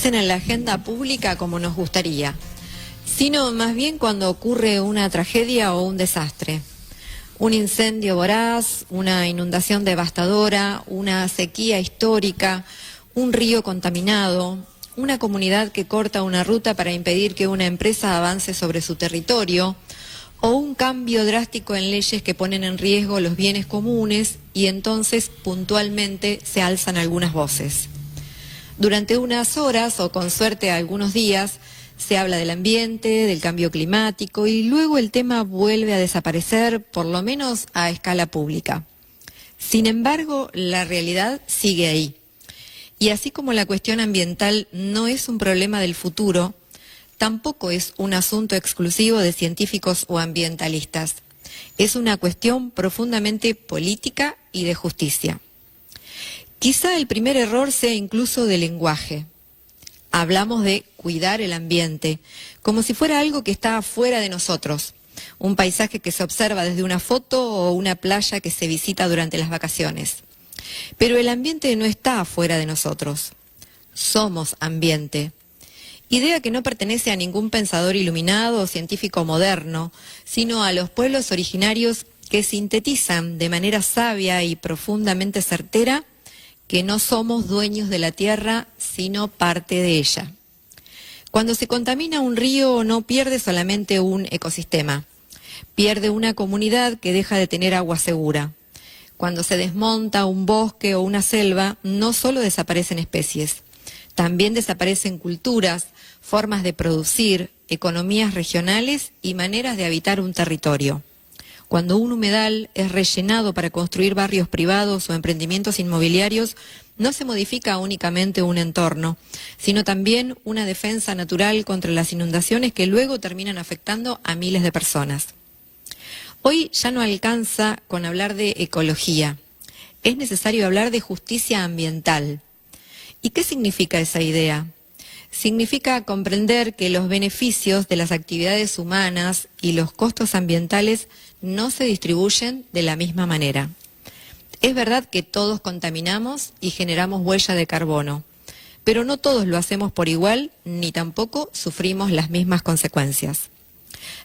aparecen en la agenda pública como nos gustaría, sino más bien cuando ocurre una tragedia o un desastre. Un incendio voraz, una inundación devastadora, una sequía histórica, un río contaminado, una comunidad que corta una ruta para impedir que una empresa avance sobre su territorio, o un cambio drástico en leyes que ponen en riesgo los bienes comunes y entonces puntualmente se alzan algunas voces. Durante unas horas o con suerte algunos días se habla del ambiente, del cambio climático y luego el tema vuelve a desaparecer, por lo menos a escala pública. Sin embargo, la realidad sigue ahí. Y así como la cuestión ambiental no es un problema del futuro, tampoco es un asunto exclusivo de científicos o ambientalistas. Es una cuestión profundamente política y de justicia. Quizá el primer error sea incluso de lenguaje. Hablamos de cuidar el ambiente, como si fuera algo que está fuera de nosotros, un paisaje que se observa desde una foto o una playa que se visita durante las vacaciones. Pero el ambiente no está fuera de nosotros. Somos ambiente. Idea que no pertenece a ningún pensador iluminado o científico moderno, sino a los pueblos originarios que sintetizan de manera sabia y profundamente certera que no somos dueños de la tierra, sino parte de ella. Cuando se contamina un río no pierde solamente un ecosistema, pierde una comunidad que deja de tener agua segura. Cuando se desmonta un bosque o una selva, no solo desaparecen especies, también desaparecen culturas, formas de producir, economías regionales y maneras de habitar un territorio. Cuando un humedal es rellenado para construir barrios privados o emprendimientos inmobiliarios, no se modifica únicamente un entorno, sino también una defensa natural contra las inundaciones que luego terminan afectando a miles de personas. Hoy ya no alcanza con hablar de ecología, es necesario hablar de justicia ambiental. ¿Y qué significa esa idea? Significa comprender que los beneficios de las actividades humanas y los costos ambientales no se distribuyen de la misma manera. Es verdad que todos contaminamos y generamos huella de carbono, pero no todos lo hacemos por igual ni tampoco sufrimos las mismas consecuencias.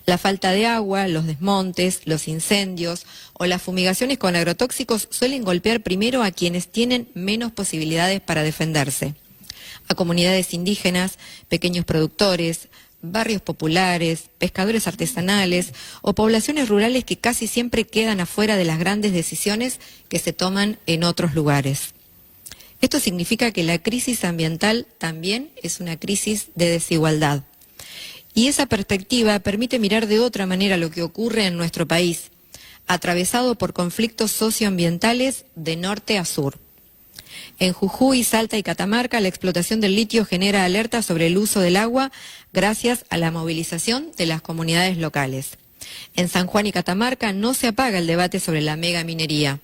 La falta de agua, los desmontes, los incendios o las fumigaciones con agrotóxicos suelen golpear primero a quienes tienen menos posibilidades para defenderse. A comunidades indígenas, pequeños productores, barrios populares, pescadores artesanales o poblaciones rurales que casi siempre quedan afuera de las grandes decisiones que se toman en otros lugares. Esto significa que la crisis ambiental también es una crisis de desigualdad. Y esa perspectiva permite mirar de otra manera lo que ocurre en nuestro país, atravesado por conflictos socioambientales de norte a sur. En Jujuy, Salta y Catamarca, la explotación del litio genera alertas sobre el uso del agua gracias a la movilización de las comunidades locales. En San Juan y Catamarca no se apaga el debate sobre la megaminería.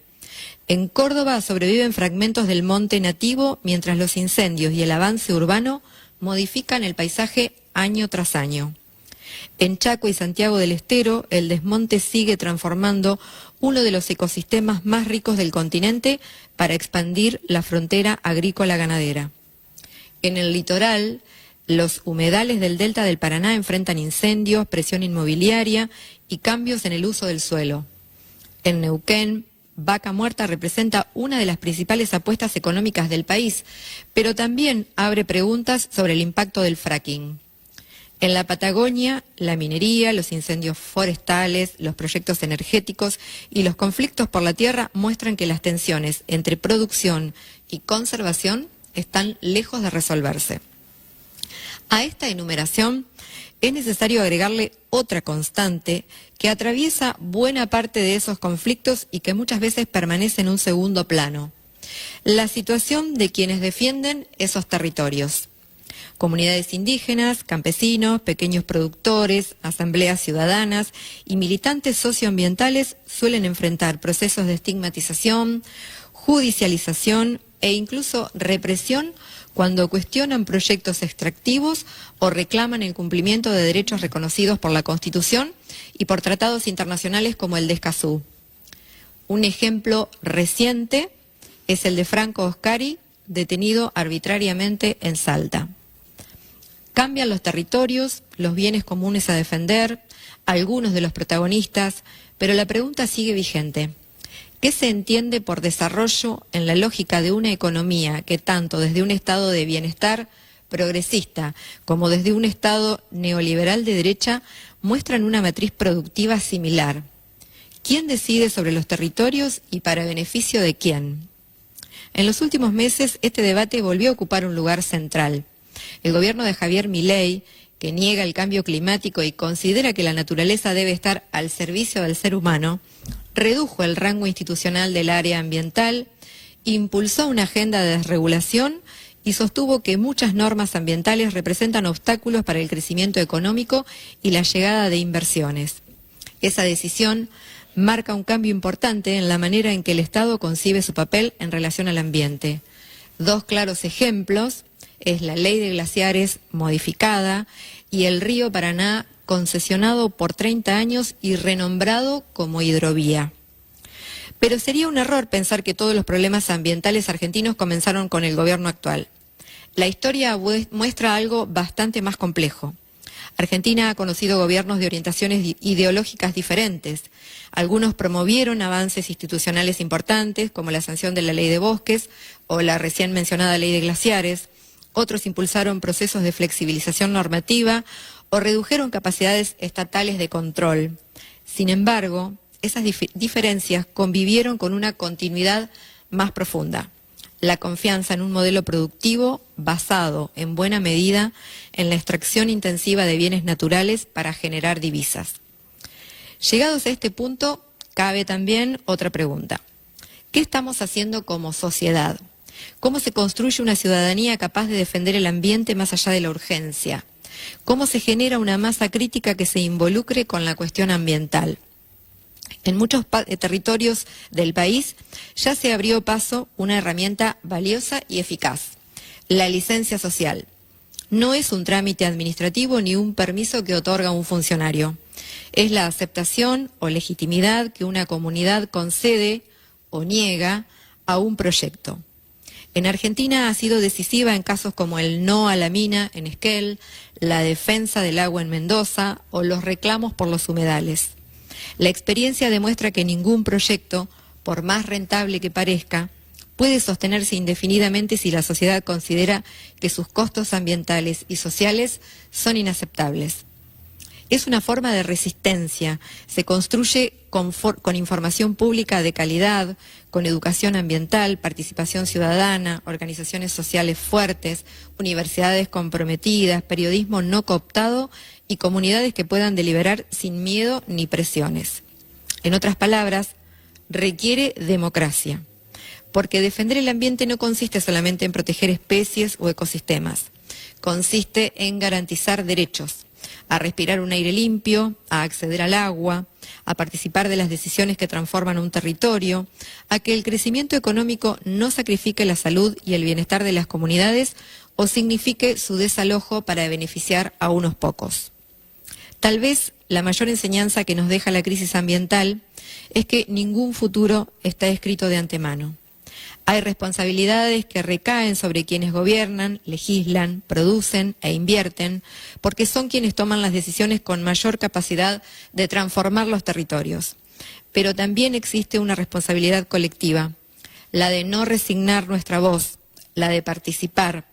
En Córdoba sobreviven fragmentos del monte nativo mientras los incendios y el avance urbano modifican el paisaje año tras año. En Chaco y Santiago del Estero, el desmonte sigue transformando uno de los ecosistemas más ricos del continente para expandir la frontera agrícola-ganadera. En el litoral, los humedales del delta del Paraná enfrentan incendios, presión inmobiliaria y cambios en el uso del suelo. En Neuquén, Vaca Muerta representa una de las principales apuestas económicas del país, pero también abre preguntas sobre el impacto del fracking. En la Patagonia, la minería, los incendios forestales, los proyectos energéticos y los conflictos por la tierra muestran que las tensiones entre producción y conservación están lejos de resolverse. A esta enumeración es necesario agregarle otra constante que atraviesa buena parte de esos conflictos y que muchas veces permanece en un segundo plano: la situación de quienes defienden esos territorios. Comunidades indígenas, campesinos, pequeños productores, asambleas ciudadanas y militantes socioambientales suelen enfrentar procesos de estigmatización, judicialización e incluso represión cuando cuestionan proyectos extractivos o reclaman el cumplimiento de derechos reconocidos por la Constitución y por tratados internacionales como el de Escazú. Un ejemplo reciente es el de Franco Oscari, detenido arbitrariamente en Salta. Cambian los territorios, los bienes comunes a defender, algunos de los protagonistas, pero la pregunta sigue vigente. ¿Qué se entiende por desarrollo en la lógica de una economía que tanto desde un estado de bienestar progresista como desde un estado neoliberal de derecha muestran una matriz productiva similar? ¿Quién decide sobre los territorios y para beneficio de quién? En los últimos meses este debate volvió a ocupar un lugar central. El gobierno de Javier Milei, que niega el cambio climático y considera que la naturaleza debe estar al servicio del ser humano, redujo el rango institucional del área ambiental, impulsó una agenda de desregulación y sostuvo que muchas normas ambientales representan obstáculos para el crecimiento económico y la llegada de inversiones. Esa decisión marca un cambio importante en la manera en que el Estado concibe su papel en relación al ambiente. Dos claros ejemplos es la Ley de Glaciares modificada y el río Paraná concesionado por 30 años y renombrado como hidrovía. Pero sería un error pensar que todos los problemas ambientales argentinos comenzaron con el gobierno actual. La historia muestra algo bastante más complejo. Argentina ha conocido gobiernos de orientaciones ideológicas diferentes. Algunos promovieron avances institucionales importantes, como la sanción de la Ley de Bosques o la recién mencionada Ley de Glaciares. Otros impulsaron procesos de flexibilización normativa o redujeron capacidades estatales de control. Sin embargo, esas diferencias convivieron con una continuidad más profunda: la confianza en un modelo productivo basado en buena medida en la extracción intensiva de bienes naturales para generar divisas. Llegados a este punto, cabe también otra pregunta. ¿Qué estamos haciendo como sociedad? ¿Cómo se construye una ciudadanía capaz de defender el ambiente más allá de la urgencia? ¿Cómo se genera una masa crítica que se involucre con la cuestión ambiental? En muchos territorios del país ya se abrió paso una herramienta valiosa y eficaz: la licencia social. No es un trámite administrativo ni un permiso que otorga un funcionario. Es la aceptación o legitimidad que una comunidad concede o niega a un proyecto. En Argentina ha sido decisiva en casos como el no a la mina en Esquel, la defensa del agua en Mendoza o los reclamos por los humedales. La experiencia demuestra que ningún proyecto, por más rentable que parezca, puede sostenerse indefinidamente si la sociedad considera que sus costos ambientales y sociales son inaceptables. Es una forma de resistencia. Se construye con información pública de calidad, con educación ambiental, participación ciudadana, organizaciones sociales fuertes, universidades comprometidas, periodismo no cooptado y comunidades que puedan deliberar sin miedo ni presiones. En otras palabras, requiere democracia, porque defender el ambiente no consiste solamente en proteger especies o ecosistemas, consiste en garantizar derechos: a respirar un aire limpio, a acceder al agua, a participar de las decisiones que transforman un territorio, a que el crecimiento económico no sacrifique la salud y el bienestar de las comunidades o signifique su desalojo para beneficiar a unos pocos. Tal vez la mayor enseñanza que nos deja la crisis ambiental es que ningún futuro está escrito de antemano. Hay responsabilidades que recaen sobre quienes gobiernan, legislan, producen e invierten, porque son quienes toman las decisiones con mayor capacidad de transformar los territorios. Pero también existe una responsabilidad colectiva, la de no resignar nuestra voz, la de participar,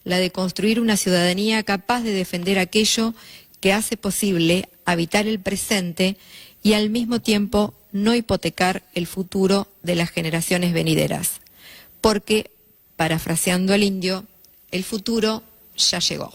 la de construir una ciudadanía capaz de defender aquello que hace posible habitar el presente y al mismo tiempo no hipotecar el futuro de las generaciones venideras. Porque, parafraseando al indio, el futuro ya llegó.